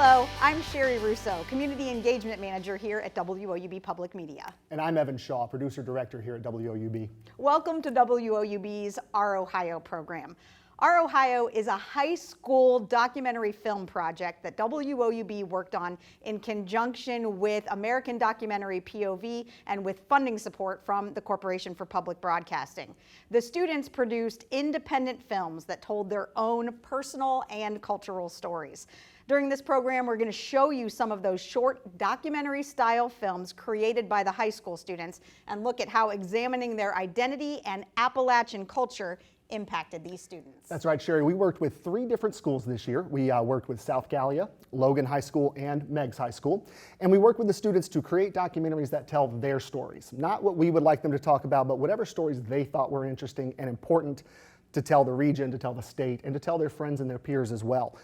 Hello, I'm Sherry Russo, Community Engagement Manager here at WOUB Public Media. And I'm Evan Shaw, Producer Director here at WOUB. Welcome to WOUB's Our Ohio program. Our Ohio is a high school documentary film project that WOUB worked on in conjunction with American Documentary POV and with funding support from the Corporation for Public Broadcasting. The students produced independent films that told their own personal and cultural stories. During this program, we're going to show you some of those short documentary-style films created by the high school students and look at how examining their identity and Appalachian culture impacted these students. That's right, Sherry. We worked with 3 different schools this year. We worked with South Gallia, Logan High School, and Meigs High School. And we worked with the students to create documentaries that tell their stories. Not what we would like them to talk about, but whatever stories they thought were interesting and important to tell the region, to tell the state, and to tell their friends and their peers as well.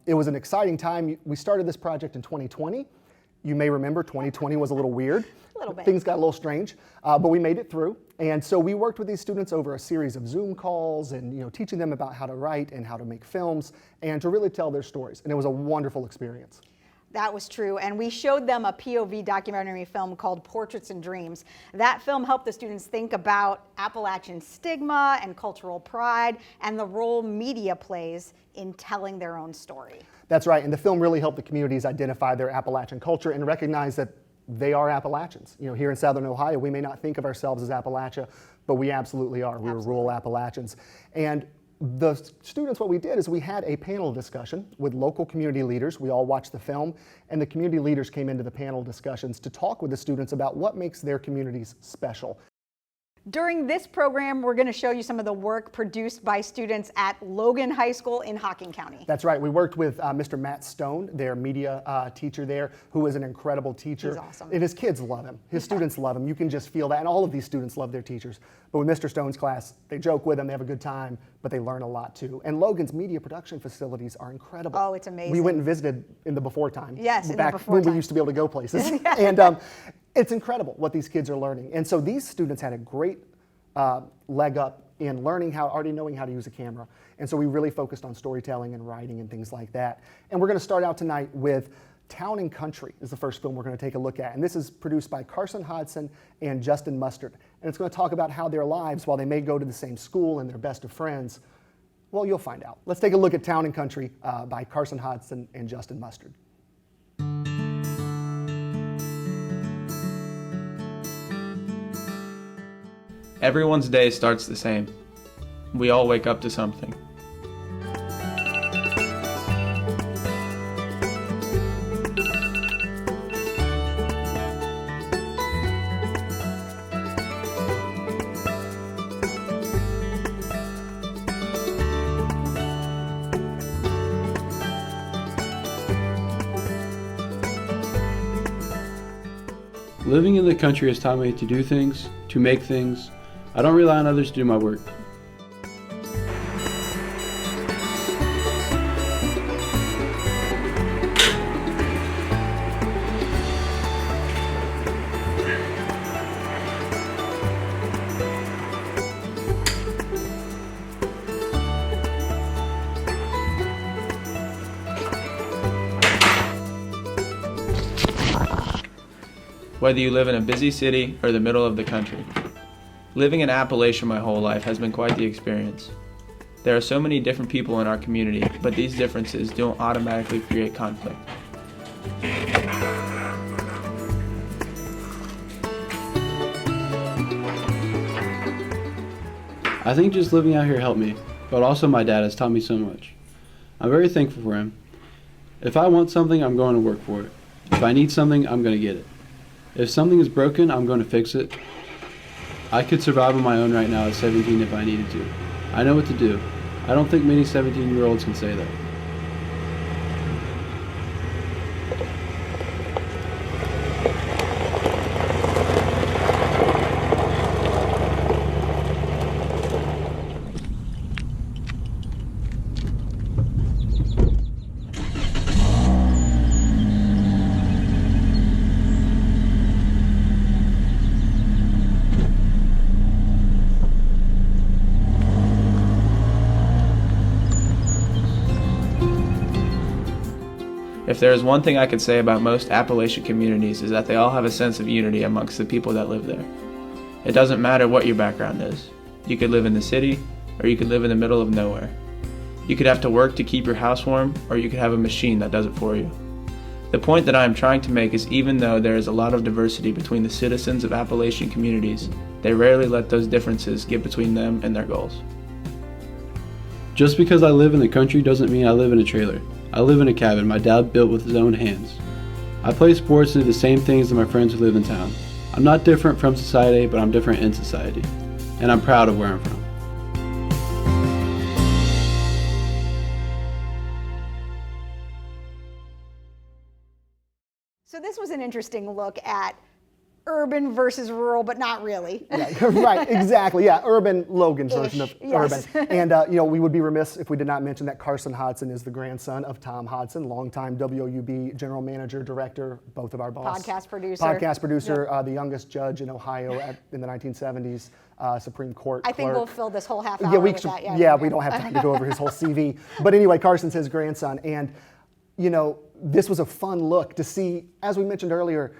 It was an exciting time. We started this project in 2020. You may remember 2020 was a little weird. A little bit. Things got a little strange, but we made it through. And so we worked with these students over a series of Zoom calls and teaching them about how to write and how to make films and to really tell their stories. And it was a wonderful experience. That was true, and we showed them a POV documentary film called Portraits and Dreams. That film helped the students think about Appalachian stigma and cultural pride and the role media plays in telling their own story. That's right, and the film really helped the communities identify their Appalachian culture and recognize that they are Appalachians. Here in Southern Ohio, we may not think of ourselves as Appalachia, but we absolutely are. We're rural Appalachians. And the students, what we did is we had a panel discussion with local community leaders. We all watched the film, and the community leaders came into the panel discussions to talk with the students about what makes their communities special. During this program, we're going to show you some of the work produced by students at Logan High School in Hocking County. That's right. We worked with Mr. Matt Stone, their media teacher there, who is an incredible teacher. He's awesome. And his kids love him. His students love him. You can just feel that. And all of these students love their teachers. But with Mr. Stone's class, they joke with him, they have a good time, but they learn a lot too. And Logan's media production facilities are incredible. Oh, it's amazing. We went and visited in the before time. Yes, in back the before when time. we used to be able to go places. And it's incredible what these kids are learning. And so these students had a great leg up in already knowing how to use a camera. And so we really focused on storytelling and writing and things like that. And we're going to start out tonight with Town and Country is the first film we're going to take a look at. And this is produced by Carson Hodson and Justin Mustard. And it's going to talk about how their lives, while they may go to the same school and they're best of friends, well, you'll find out. Let's take a look at Town and Country by Carson Hodson and Justin Mustard. Everyone's day starts the same. We all wake up to something. Living in the country has taught me to do things, to make things. I don't rely on others to do my work. Whether you live in a busy city or the middle of the country. Living in Appalachia my whole life has been quite the experience. There are so many different people in our community, but these differences don't automatically create conflict. I think just living out here helped me, but also my dad has taught me so much. I'm very thankful for him. If I want something, I'm going to work for it. If I need something, I'm going to get it. If something is broken, I'm going to fix it. I could survive on my own right now at 17 if I needed to. I know what to do. I don't think many 17-year-olds can say that. If there is one thing I could say about most Appalachian communities is that they all have a sense of unity amongst the people that live there. It doesn't matter what your background is. You could live in the city, or you could live in the middle of nowhere. You could have to work to keep your house warm, or you could have a machine that does it for you. The point that I am trying to make is even though there is a lot of diversity between the citizens of Appalachian communities, they rarely let those differences get between them and their goals. Just because I live in the country doesn't mean I live in a trailer. I live in a cabin my dad built with his own hands. I play sports and do the same things as my friends who live in town. I'm not different from society, but I'm different in society. And I'm proud of where I'm from. So this was an interesting look at urban versus rural, but not really. Yeah, right, exactly. Yeah, urban Logan's version of yes. urban. And we would be remiss if we did not mention that Carson Hodson is the grandson of Tom Hodson, longtime WOUB general manager, director, both of our boss. Podcast producer. The youngest judge in Ohio in the 1970s, Supreme Court I think clerk. we'll fill this whole half hour with that. Yeah, we don't have time to go over his whole CV. But anyway, Carson's his grandson. And, this was a fun look to see, as we mentioned earlier,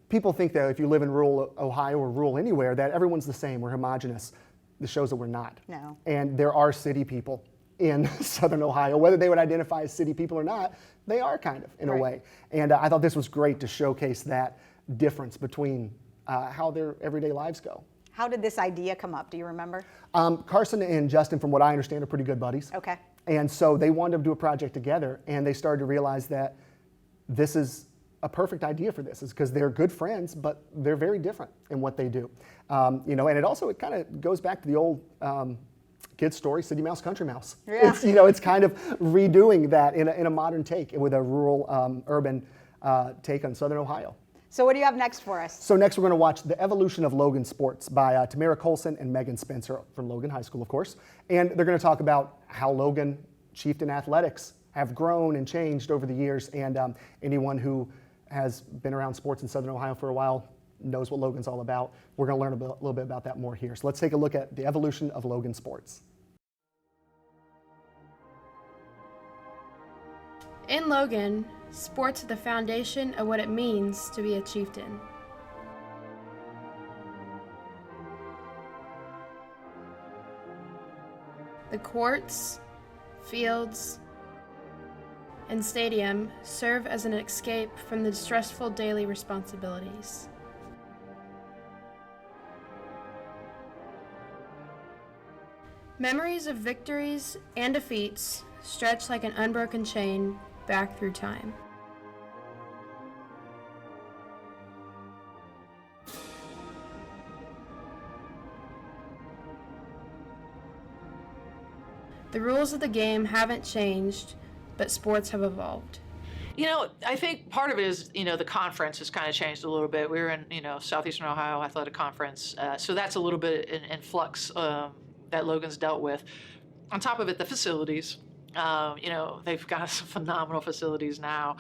people think that if you live in rural Ohio or rural anywhere, that everyone's the same, we're homogenous. This shows that we're not. No. And there are city people in southern Ohio, whether they would identify as city people or not, they are kind of, in a way. And I thought this was great to showcase that difference between how their everyday lives go. How did this idea come up? Do you remember? Carson and Justin, from what I understand, are pretty good buddies. Okay. And so they wanted to do a project together, and they started to realize that this is a perfect idea for this, is because they're good friends, but they're very different in what they do. And it kind of goes back to the old kid story, City Mouse, Country Mouse. Yeah. It's kind of redoing that in a modern take with a rural, urban take on Southern Ohio. So what do you have next for us? So next we're going to watch The Evolution of Logan Sports by Tamara Colson and Megan Spencer from Logan High School, of course. And they're going to talk about how Logan Chieftain athletics have grown and changed over the years. And anyone who has been around sports in Southern Ohio for a while knows what Logan's all about. We're going to learn a little bit about that more here. So let's take a look at The Evolution of Logan Sports. In Logan, sports are the foundation of what it means to be a chieftain. The courts, fields, and stadium serve as an escape from the stressful daily responsibilities. Memories of victories and defeats stretch like an unbroken chain back through time. The rules of the game haven't changed, but sports have evolved. I think part of it is, the conference has kind of changed a little bit. We were in, Southeastern Ohio Athletic Conference, so that's a little bit in flux that Logan's dealt with. On top of it, the facilities. They've got some phenomenal facilities now.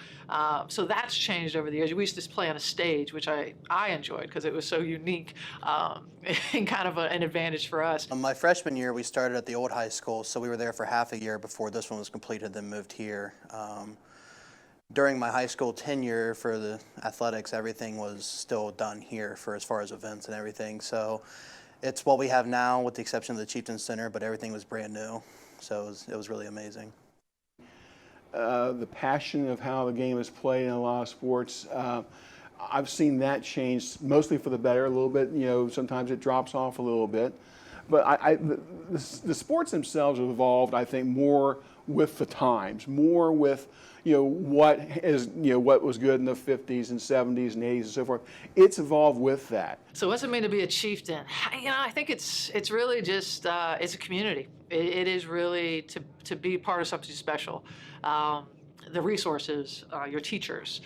So that's changed over the years. We used to play on a stage, which I enjoyed because it was so unique and kind of an advantage for us. My freshman year, we started at the old high school, so we were there for half a year before this one was completed, then moved here. During my high school tenure for the athletics, everything was still done here for as far as events and everything. So it's what we have now with the exception of the Chieftain Center, but everything was brand new. So it was really amazing. The passion of how the game is played in a lot of sports, I've seen that change mostly for the better a little bit. Sometimes it drops off a little bit. But the sports themselves have evolved, I think, more with the times, more with what was good in the 50s and 70s and 80s and so forth. It's evolved with that. So what's it mean to be a chieftain? I think it's really just it's a community. It is really to be part of something special. The resources, your teachers,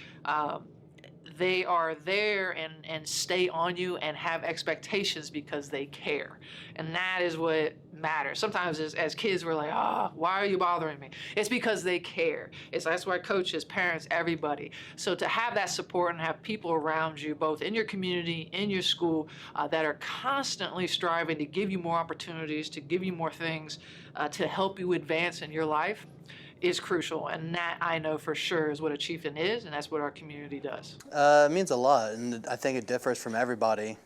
they are there and stay on you and have expectations because they care. And that is what matters. Sometimes as kids, we're like, why are you bothering me? It's because they care. That's why coaches, parents, everybody. So to have that support and have people around you, both in your community, in your school, that are constantly striving to give you more opportunities, to give you more things, to help you advance in your life, is crucial, and that I know for sure is what a chieftain is, and that's what our community does. It means a lot, and I think it differs from everybody.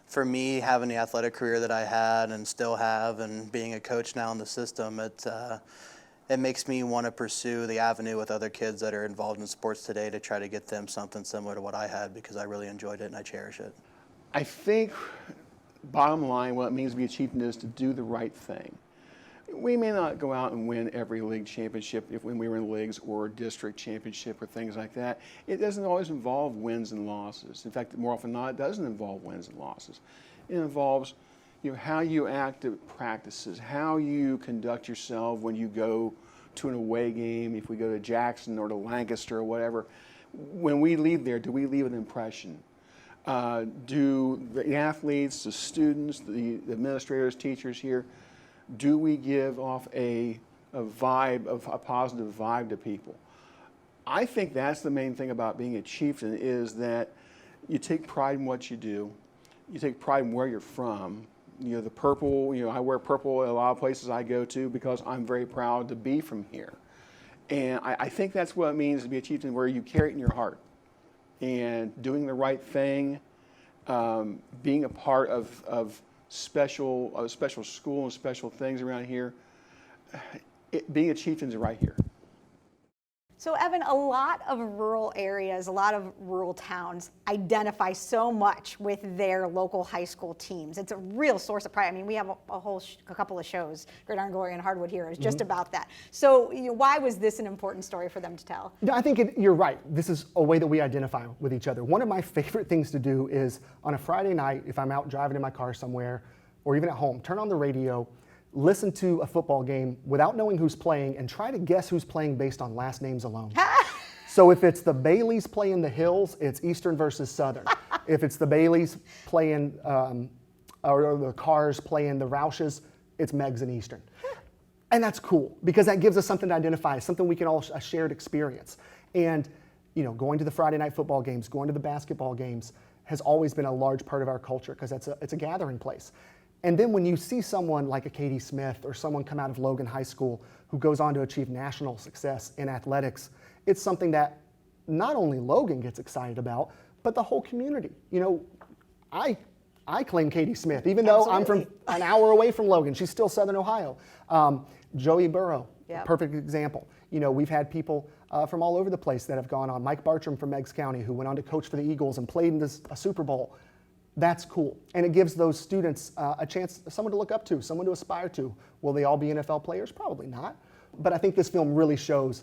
For me, having the athletic career that I had and still have, and being a coach now in the system, it makes me want to pursue the avenue with other kids that are involved in sports today to try to get them something similar to what I had, because I really enjoyed it and I cherish it. I think, bottom line, what it means to be a chieftain is to do the right thing. We may not go out and win every league championship when we were in leagues or district championship or things like that. It doesn't always involve wins and losses. In fact, more often than not, it doesn't involve wins and losses. It involves how you act at practices, how you conduct yourself when you go to an away game, if we go to Jackson or to Lancaster or whatever. When we leave there, do we leave an impression? Do the athletes, the students, the administrators, teachers here, do we give off a vibe, a positive vibe to people? I think that's the main thing about being a chieftain, is that you take pride in what you do. You take pride in where you're from. The purple, I wear purple at a lot of places I go to because I'm very proud to be from here. And I think that's what it means to be a chieftain, where you carry it in your heart. And doing the right thing, being a part of special school and special things around here. Being a chieftain is right here. So Evan, a lot of rural areas, a lot of rural towns identify so much with their local high school teams. It's a real source of pride. I mean, we have a couple of shows, Gridiron Glory and Hardwood Heroes, just about that. So why was this an important story for them to tell? Yeah, I think you're right. This is a way that we identify with each other. One of my favorite things to do is on a Friday night, if I'm out driving in my car somewhere, or even at home, turn on the radio, listen to a football game without knowing who's playing, and try to guess who's playing based on last names alone. So if it's the Baileys playing the Hills, it's Eastern versus Southern. If it's the Baileys playing, or the Cars playing the Roushes, it's Meigs and Eastern. And that's cool, because that gives us something to identify, something we can all, a shared experience. And going to the Friday night football games, going to the basketball games has always been a large part of our culture, because it's a gathering place. And then when you see someone like a Katie Smith or someone come out of Logan High School who goes on to achieve national success in athletics, it's something that not only Logan gets excited about, but the whole community. I claim Katie Smith, even though I'm from an hour away from Logan. She's still Southern Ohio. Joey Burrow, perfect example. We've had people from all over the place that have gone on. Mike Bartram from Meigs County, who went on to coach for the Eagles and played in a Super Bowl. That's cool. And it gives those students a chance, someone to look up to, someone to aspire to. Will they all be NFL players? Probably not. But I think this film really shows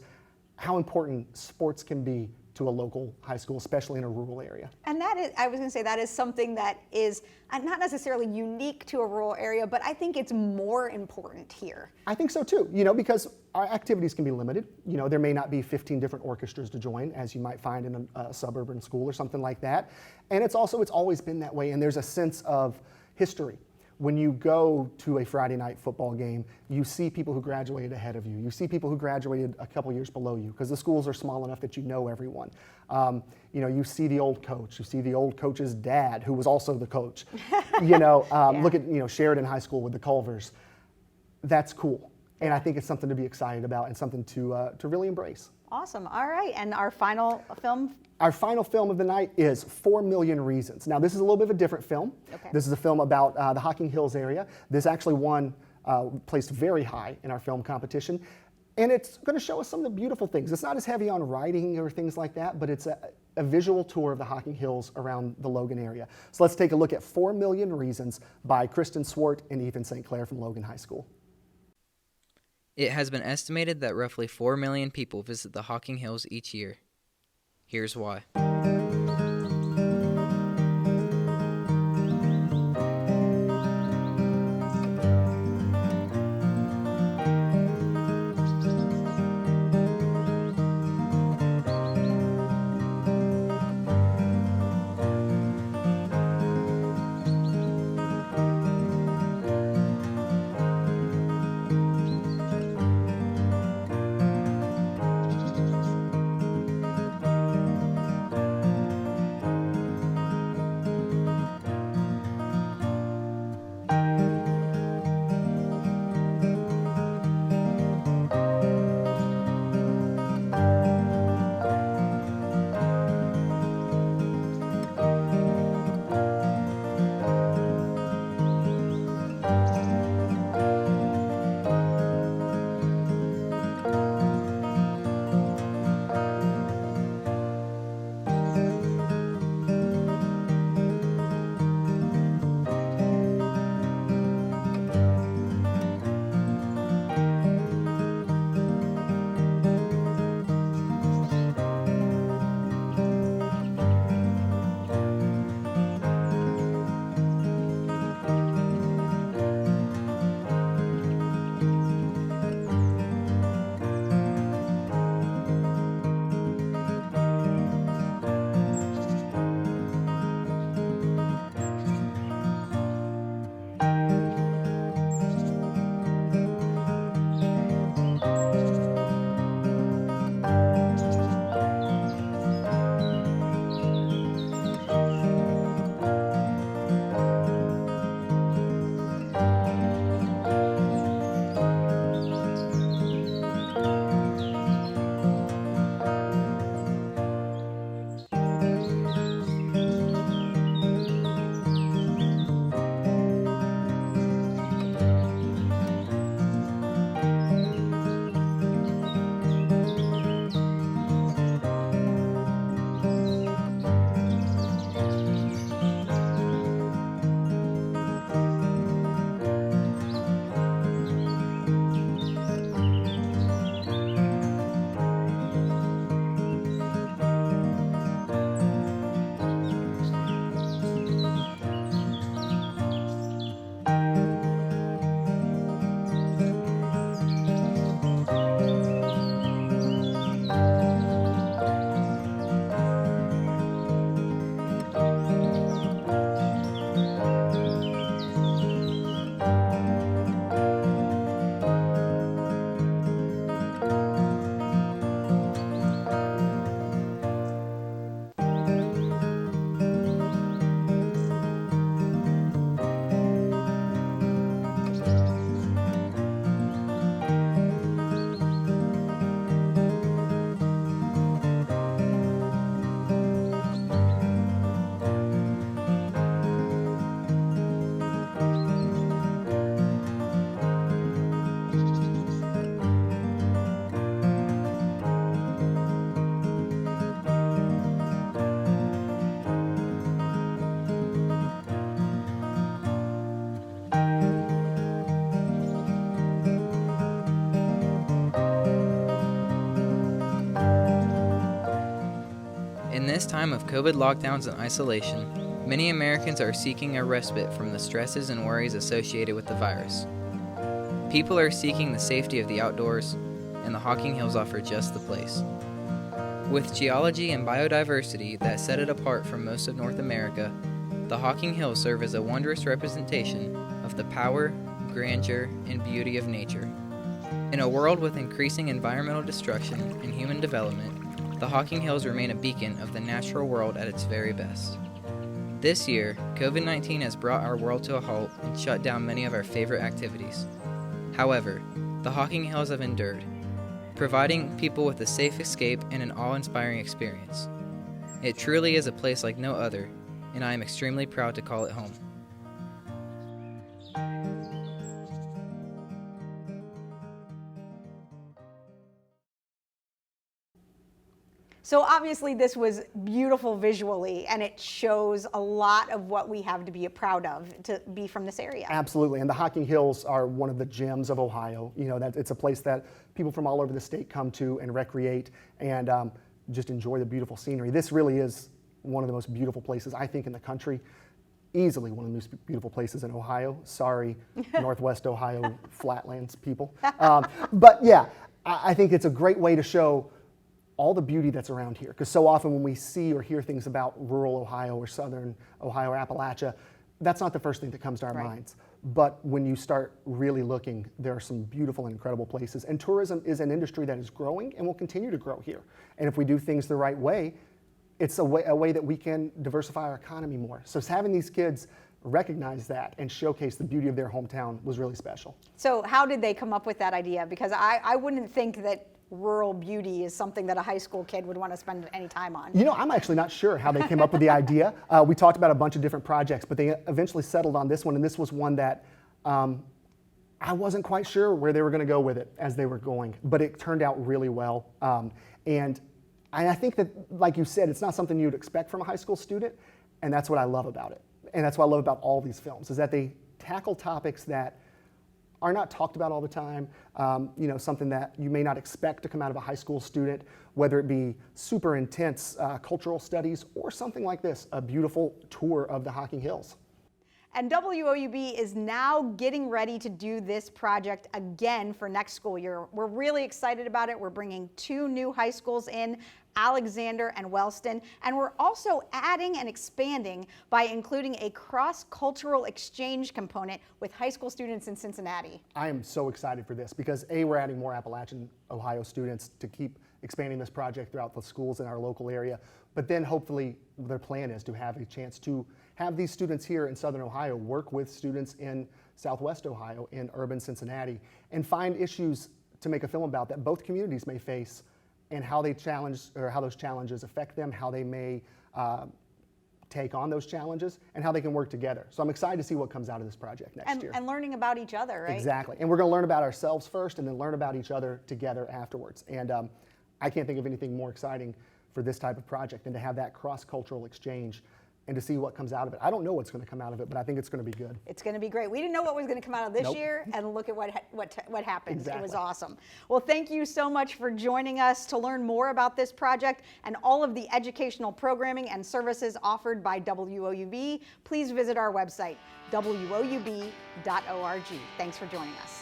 how important sports can be to a local high school, especially in a rural area. And that is, I was going to say, that is something that is not necessarily unique to a rural area, but I think it's more important here. I think so too, because our activities can be limited. There may not be 15 different orchestras to join, as you might find in a suburban school or something like that. And it's always been that way, and there's a sense of history. When you go to a Friday night football game, you see people who graduated ahead of you. You see people who graduated a couple years below you, because the schools are small enough that you know everyone. You see the old coach. You see the old coach's dad, who was also the coach. Look at Sheridan High School with the Culvers. That's cool, and I think it's something to be excited about and something to really embrace. Awesome. All right, and our final film? Our final film of the night is 4 Million Reasons. Now, this is a little bit of a different film. Okay. This is a film about the Hocking Hills area. This actually placed very high in our film competition. And it's going to show us some of the beautiful things. It's not as heavy on writing or things like that, but it's a visual tour of the Hocking Hills around the Logan area. So let's take a look at 4 Million Reasons by Kristen Swart and Ethan St. Clair from Logan High School. It has been estimated that roughly 4 million people visit the Hocking Hills each year. Here's why. In this time of COVID lockdowns and isolation, many Americans are seeking a respite from the stresses and worries associated with the virus. People are seeking the safety of the outdoors, and the Hocking Hills offer just the place. With geology and biodiversity that set it apart from most of North America, the Hocking Hills serve as a wondrous representation of the power, grandeur, and beauty of nature. In a world with increasing environmental destruction and human development, the Hocking Hills remain a beacon of the natural world at its very best. This year, COVID-19 has brought our world to a halt and shut down many of our favorite activities. However, the Hocking Hills have endured, providing people with a safe escape and an awe-inspiring experience. It truly is a place like no other, and I am extremely proud to call it home. So obviously this was beautiful visually, and it shows a lot of what we have to be proud of to be from this area. Absolutely, and the Hocking Hills are one of the gems of Ohio. You know, that it's a place that people from all over the state come to and recreate and just enjoy the beautiful scenery. This really is one of the most beautiful places, I think, in the country. Easily one of the most beautiful places in Ohio. Sorry, Northwest Ohio flatlands people. But yeah, I think it's a great way to show all the beauty that's around here. Because so often when we see or hear things about rural Ohio or southern Ohio or Appalachia, that's not the first thing that comes to our minds. But when you start really looking, there are some beautiful and incredible places. And tourism is an industry that is growing and will continue to grow here. And if we do things the right way, it's a way that we can diversify our economy more. So having these kids recognize that and showcase the beauty of their hometown was really special. So how did they come up with that idea? Because I wouldn't think that rural beauty is something that a high school kid would want to spend any time on. You know, I'm actually not sure how they came up with the idea. We talked about a bunch of different projects, but they eventually settled on this one, and this was one that I wasn't quite sure where they were going to go with it as they were going, but it turned out really well. And I think that, like you said, it's not something you'd expect from a high school student, and that's what I love about it. And that's what I love about all these films, is that they tackle topics that are not talked about all the time, you know, something that you may not expect to come out of a high school student, whether it be super intense cultural studies or something like this, a beautiful tour of the Hocking Hills. And WOUB is now getting ready to do this project again for next school year. We're really excited about it. We're bringing 2 new high schools in, Alexander and Wellston, and we're also adding and expanding by including a cross-cultural exchange component with high school students in Cincinnati. I am so excited for this because A, we're adding more Appalachian Ohio students to keep expanding this project throughout the schools in our local area, but then hopefully their plan is to have a chance to have these students here in Southern Ohio work with students in Southwest Ohio, in urban Cincinnati, and find issues to make a film about that both communities may face and how they challenge, or how those challenges affect them, how they may take on those challenges, and how they can work together. So I'm excited to see what comes out of this project next year. And learning about each other, right? Exactly. And we're going to learn about ourselves first and then learn about each other together afterwards. And I can't think of anything more exciting for this type of project than to have that cross-cultural exchange and to see what comes out of it. I don't know what's going to come out of it, but I think it's going to be good. It's going to be great. We didn't know what was going to come out of this Nope. year, and look at what happened. Exactly. It was awesome. Well, thank you so much for joining us. To learn more about this project and all of the educational programming and services offered by WOUB, please visit our website, woub.org. Thanks for joining us.